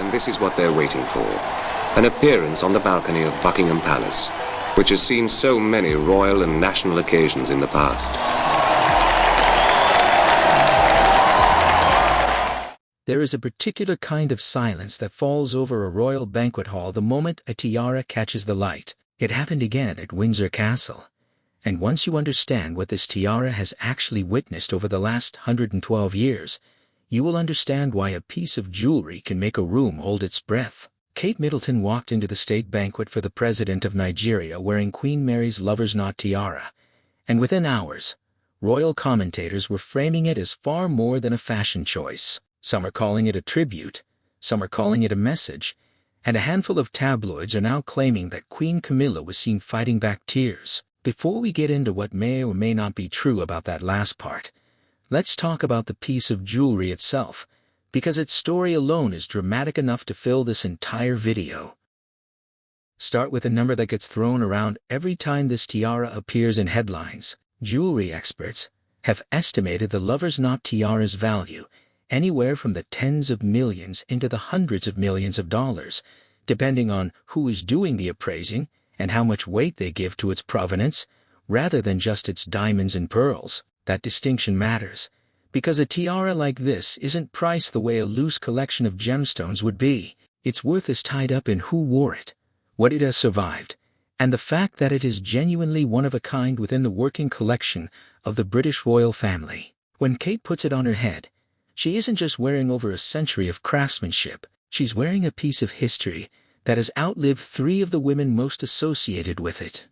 and this is what they're waiting for. An appearance on the balcony of Buckingham Palace, which has seen so many royal and national occasions in the past. There is a particular kind of silence that falls over a royal banquet hall the moment a tiara catches the light. It happened again at Windsor Castle. And once you understand what this tiara has actually witnessed over the last 112 years, you will understand why a piece of jewelry can make a room hold its breath. Kate Middleton walked into the state banquet for the President of Nigeria wearing Queen Mary's lover's knot tiara, and within hours, royal commentators were framing it as far more than a fashion choice. Some are calling it a tribute, some are calling it a message, and a handful of tabloids are now claiming that Queen Camilla was seen fighting back tears. Before we get into what may or may not be true about that last part, let's talk about the piece of jewelry itself, because its story alone is dramatic enough to fill this entire video. Start with a number that gets thrown around every time this tiara appears in headlines. Jewelry experts have estimated the lover's knot tiara's value anywhere from the tens of millions into the hundreds of millions of dollars, depending on who is doing the appraising and how much weight they give to its provenance, rather than just its diamonds and pearls. That distinction matters, because a tiara like this isn't priced the way a loose collection of gemstones would be. Its worth is tied up in who wore it, what it has survived, and the fact that it is genuinely one of a kind within the working collection of the British royal family. When Kate puts it on her head, she isn't just wearing over a century of craftsmanship, she's wearing a piece of history that has outlived three of the women most associated with it.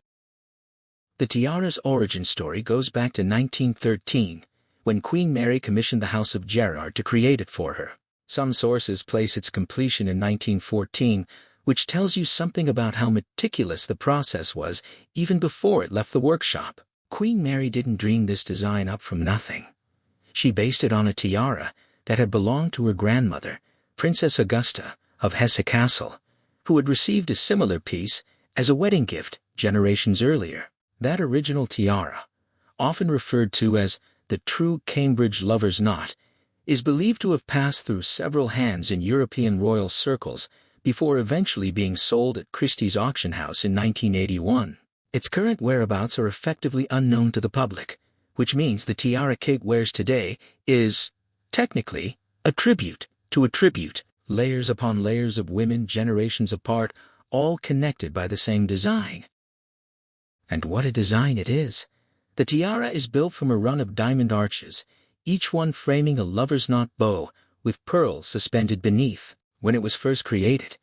The tiara's origin story goes back to 1913, when Queen Mary commissioned the House of Gerard to create it for her. Some sources place its completion in 1914, which tells you something about how meticulous the process was even before it left the workshop. Queen Mary didn't dream this design up from nothing. She based it on a tiara that had belonged to her grandmother, Princess Augusta of Hesse Castle, who had received a similar piece as a wedding gift generations earlier. That original tiara, often referred to as the true Cambridge lover's knot, is believed to have passed through several hands in European royal circles before eventually being sold at Christie's auction house in 1981. Its current whereabouts are effectively unknown to the public, which means the tiara Kate wears today is, technically, a tribute to a tribute, layers upon layers of women generations apart, all connected by the same design. And what a design it is! The tiara is built from a run of diamond arches, each one framing a lover's knot bow with pearls suspended beneath. When it was first created,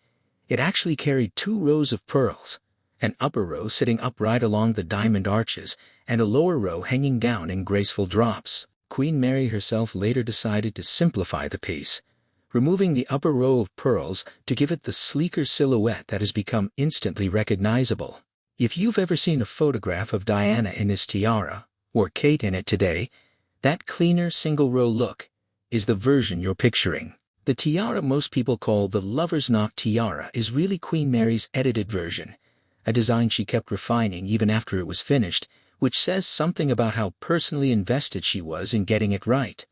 it actually carried 2 rows of pearls, an upper row sitting upright along the diamond arches, and a lower row hanging down in graceful drops. Queen Mary herself later decided to simplify the piece, removing the upper row of pearls to give it the sleeker silhouette that has become instantly recognizable. If you've ever seen a photograph of Diana in this tiara, or Kate in it today, that cleaner single-row look is the version you're picturing. The tiara most people call the lover's knot tiara is really Queen Mary's edited version, a design she kept refining even after it was finished, which says something about how personally invested she was in getting it right.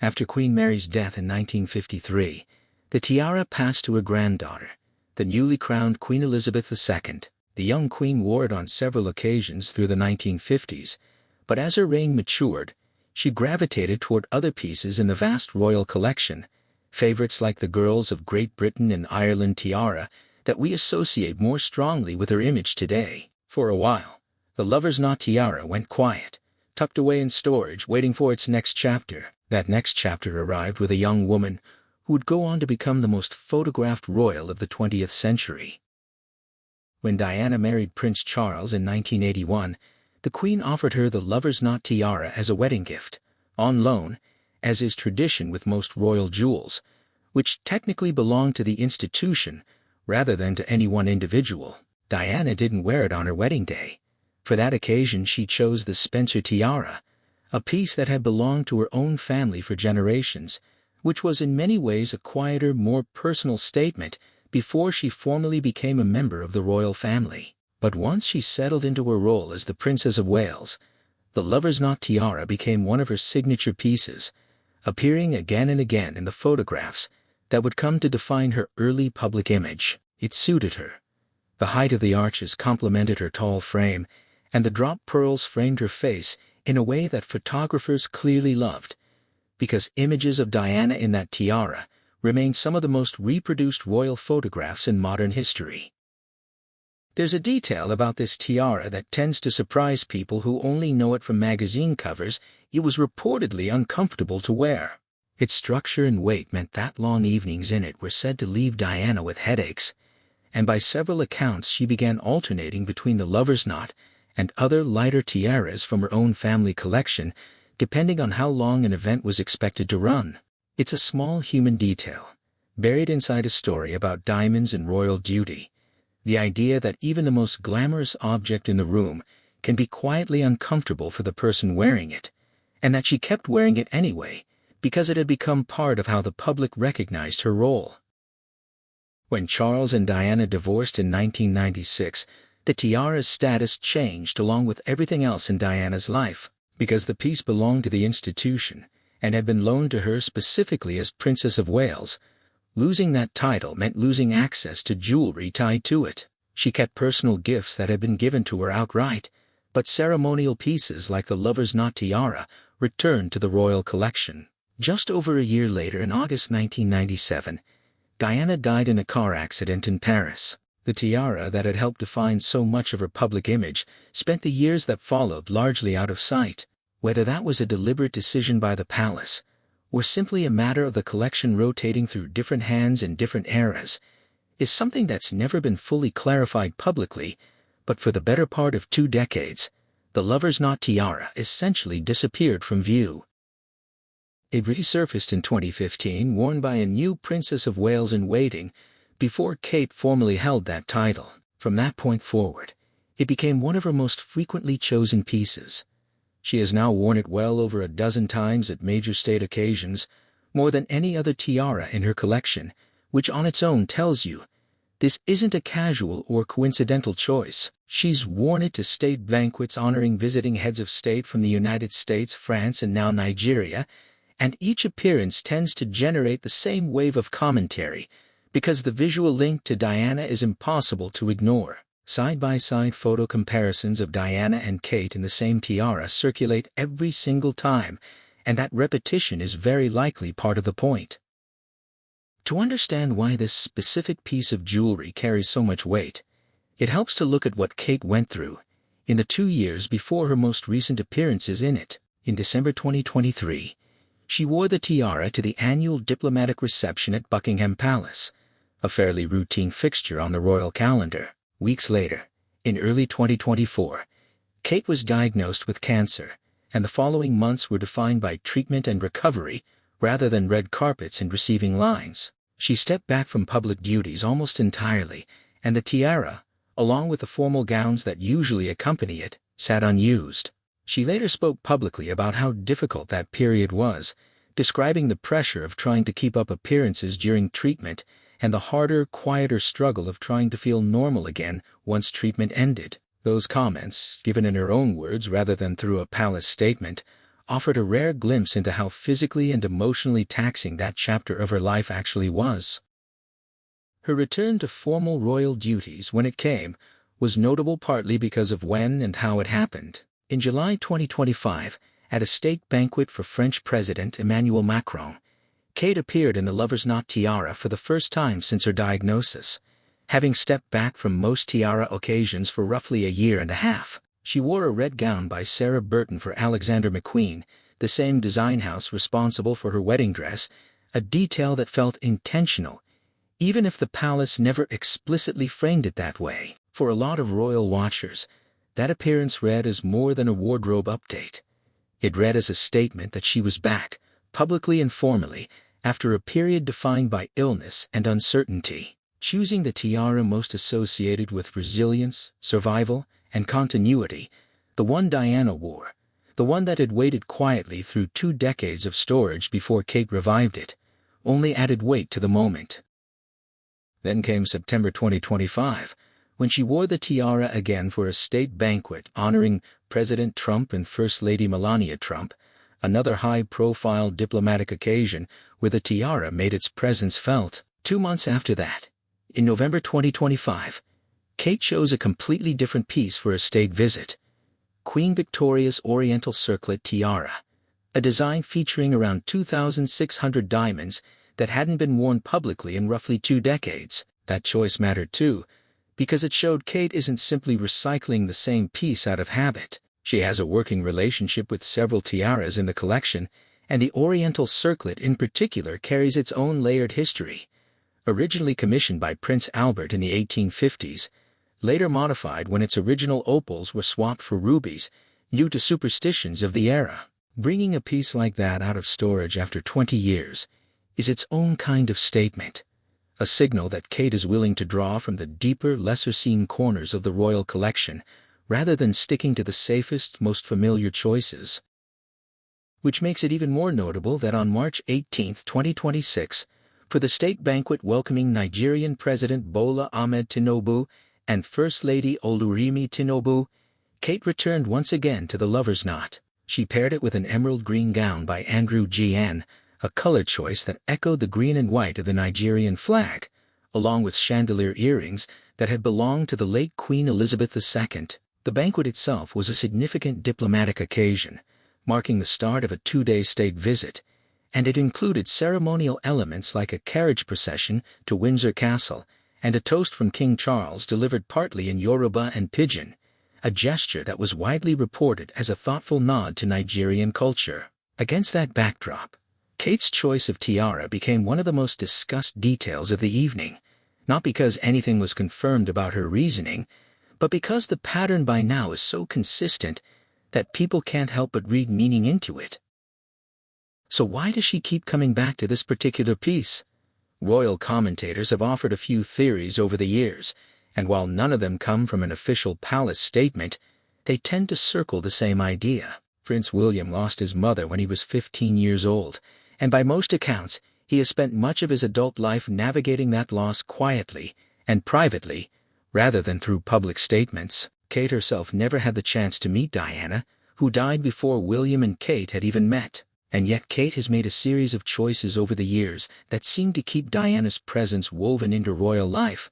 After Queen Mary's death in 1953, the tiara passed to her granddaughter, the newly crowned Queen Elizabeth II. The young queen wore it on several occasions through the 1950s, but as her reign matured, she gravitated toward other pieces in the vast royal collection, favorites like the Girls of Great Britain and Ireland tiara that we associate more strongly with her image today. For a while, the lover's knot tiara went quiet, tucked away in storage waiting for its next chapter. That next chapter arrived with a young woman who would go on to become the most photographed royal of the 20th century. When Diana married Prince Charles in 1981, the Queen offered her the lover's knot tiara as a wedding gift, on loan, as is tradition with most royal jewels, which technically belonged to the institution rather than to any one individual. Diana didn't wear it on her wedding day. For that occasion she chose the Spencer tiara, a piece that had belonged to her own family for generations, which was in many ways a quieter, more personal statement before she formally became a member of the royal family. But once she settled into her role as the Princess of Wales, the lover's knot tiara became one of her signature pieces, appearing again and again in the photographs that would come to define her early public image. It suited her. The height of the arches complemented her tall frame, and the drop pearls framed her face in a way that photographers clearly loved, because images of Diana in that tiara remain some of the most reproduced royal photographs in modern history. There's a detail about this tiara that tends to surprise people who only know it from magazine covers. It was reportedly uncomfortable to wear. Its structure and weight meant that long evenings in it were said to leave Diana with headaches, and by several accounts she began alternating between the lover's knot and other lighter tiaras from her own family collection, depending on how long an event was expected to run. It's a small human detail, buried inside a story about diamonds and royal duty. The idea that even the most glamorous object in the room can be quietly uncomfortable for the person wearing it, and that she kept wearing it anyway because it had become part of how the public recognized her role. When Charles and Diana divorced in 1996, the tiara's status changed along with everything else in Diana's life, because the piece belonged to the institution and had been loaned to her specifically as Princess of Wales. Losing that title meant losing access to jewelry tied to it. She kept personal gifts that had been given to her outright, but ceremonial pieces like the lover's knot tiara returned to the royal collection. Just over a year later, in August 1997, Diana died in a car accident in Paris. The tiara that had helped define so much of her public image spent the years that followed largely out of sight. Whether that was a deliberate decision by the palace, or simply a matter of the collection rotating through different hands in different eras, is something that's never been fully clarified publicly, but for the better part of 2 decades, the lover's knot tiara essentially disappeared from view. It resurfaced in 2015, worn by a new Princess of Wales in waiting, before Kate formally held that title. From that point forward, it became one of her most frequently chosen pieces. She has now worn it well over a dozen times at major state occasions, more than any other tiara in her collection, which on its own tells you this isn't a casual or coincidental choice. She's worn it to state banquets honoring visiting heads of state from the United States, France, and now Nigeria, and each appearance tends to generate the same wave of commentary, because the visual link to Diana is impossible to ignore. Side-by-side photo comparisons of Diana and Kate in the same tiara circulate every single time, and that repetition is very likely part of the point. To understand why this specific piece of jewelry carries so much weight, it helps to look at what Kate went through in the 2 years before her most recent appearances in it. In December 2023, she wore the tiara to the annual diplomatic reception at Buckingham Palace, a fairly routine fixture on the royal calendar. Weeks later, in early 2024, Kate was diagnosed with cancer, and the following months were defined by treatment and recovery rather than red carpets and receiving lines. She stepped back from public duties almost entirely, and the tiara, along with the formal gowns that usually accompany it, sat unused. She later spoke publicly about how difficult that period was, describing the pressure of trying to keep up appearances during treatment and the harder, quieter struggle of trying to feel normal again once treatment ended. Those comments, given in her own words rather than through a palace statement, offered a rare glimpse into how physically and emotionally taxing that chapter of her life actually was. Her return to formal royal duties, when it came, was notable partly because of when and how it happened. In July 2025, at a state banquet for French President Emmanuel Macron, Kate appeared in the lover's knot tiara for the first time since her diagnosis. Having stepped back from most tiara occasions for roughly a year and a half, she wore a red gown by Sarah Burton for Alexander McQueen, the same design house responsible for her wedding dress, a detail that felt intentional, even if the palace never explicitly framed it that way. For a lot of royal watchers, that appearance read as more than a wardrobe update. It read as a statement that she was back, publicly and formally, after a period defined by illness and uncertainty. Choosing the tiara most associated with resilience, survival, and continuity, the one Diana wore, the one that had waited quietly through 2 decades of storage before Kate revived it, only added weight to the moment. Then came September 2025, when she wore the tiara again for a state banquet honoring President Trump and First Lady Melania Trump, another high-profile diplomatic occasion where the tiara made its presence felt. 2 months after that, in November 2025, Kate chose a completely different piece for a state visit: Queen Victoria's Oriental Circlet Tiara, a design featuring around 2,600 diamonds that hadn't been worn publicly in roughly 2 decades. That choice mattered too, because it showed Kate isn't simply recycling the same piece out of habit. She has a working relationship with several tiaras in the collection, and the Oriental Circlet in particular carries its own layered history. Originally commissioned by Prince Albert in the 1850s, later modified when its original opals were swapped for rubies due to superstitions of the era. Bringing a piece like that out of storage after 20 years is its own kind of statement, a signal that Kate is willing to draw from the deeper, lesser-seen corners of the royal collection rather than sticking to the safest, most familiar choices. Which makes it even more notable that on March 18, 2026, for the state banquet welcoming Nigerian President Bola Ahmed Tinubu and First Lady Olurimi Tinubu, Kate returned once again to the lover's knot. She paired it with an emerald green gown by Andrew G.N., a color choice that echoed the green and white of the Nigerian flag, along with chandelier earrings that had belonged to the late Queen Elizabeth II. The banquet itself was a significant diplomatic occasion, marking the start of a 2-day state visit, and it included ceremonial elements like a carriage procession to Windsor Castle and a toast from King Charles delivered partly in Yoruba and Pidgin, a gesture that was widely reported as a thoughtful nod to Nigerian culture. Against that backdrop, Kate's choice of tiara became one of the most discussed details of the evening, not because anything was confirmed about her reasoning, but because the pattern by now is so consistent that people can't help but read meaning into it. So why does she keep coming back to this particular piece? Royal commentators have offered a few theories over the years, and while none of them come from an official palace statement, they tend to circle the same idea. Prince William lost his mother when he was 15 years old, and by most accounts, he has spent much of his adult life navigating that loss quietly and privately, rather than through public statements. Kate herself never had the chance to meet Diana, who died before William and Kate had even met. And yet Kate has made a series of choices over the years that seem to keep Diana's presence woven into royal life,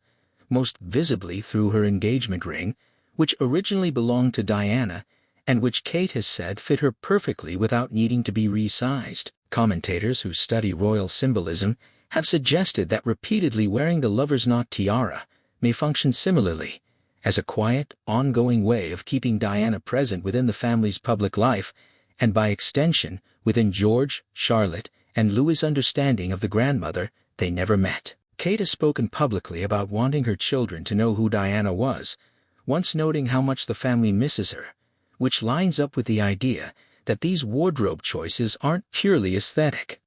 most visibly through her engagement ring, which originally belonged to Diana, and which Kate has said fit her perfectly without needing to be resized. Commentators who study royal symbolism have suggested that repeatedly wearing the lover's knot tiara may function similarly, as a quiet, ongoing way of keeping Diana present within the family's public life, and by extension, within George, Charlotte, and Louis's understanding of the grandmother they never met. Kate has spoken publicly about wanting her children to know who Diana was, once noting how much the family misses her, which lines up with the idea that these wardrobe choices aren't purely aesthetic.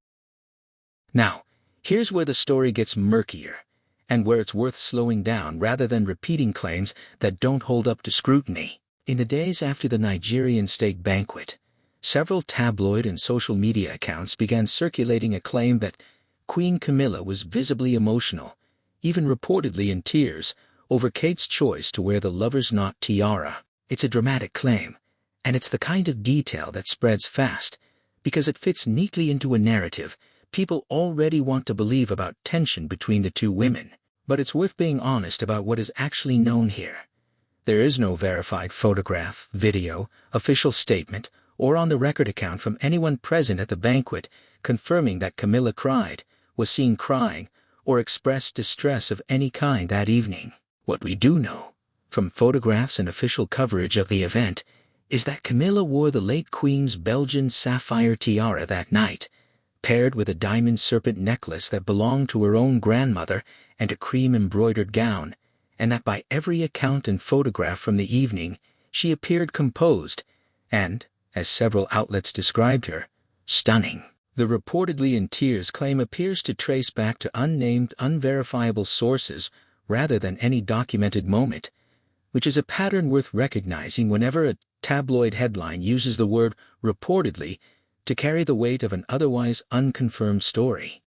Now, here's where the story gets murkier, and where it's worth slowing down rather than repeating claims that don't hold up to scrutiny. In the days after the Nigerian state banquet, several tabloid and social media accounts began circulating a claim that Queen Camilla was visibly emotional, even reportedly in tears, over Kate's choice to wear the lover's knot tiara. It's a dramatic claim, and it's the kind of detail that spreads fast, because it fits neatly into a narrative people already want to believe about tension between the two women. But it's worth being honest about what is actually known here. There is no verified photograph, video, official statement, or on-the-record account from anyone present at the banquet confirming that Camilla cried, was seen crying, or expressed distress of any kind that evening. What we do know, from photographs and official coverage of the event, is that Camilla wore the late Queen's Belgian sapphire tiara that night, paired with a diamond serpent necklace that belonged to her own grandmother and a cream-embroidered gown, and that by every account and photograph from the evening, she appeared composed and, as several outlets described her, stunning. The reportedly in tears claim appears to trace back to unnamed, unverifiable sources rather than any documented moment, which is a pattern worth recognizing whenever a tabloid headline uses the word reportedly to carry the weight of an otherwise unconfirmed story.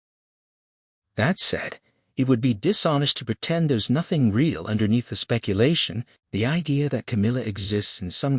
That said, it would be dishonest to pretend there's nothing real underneath the speculation. The idea that Camilla exists in some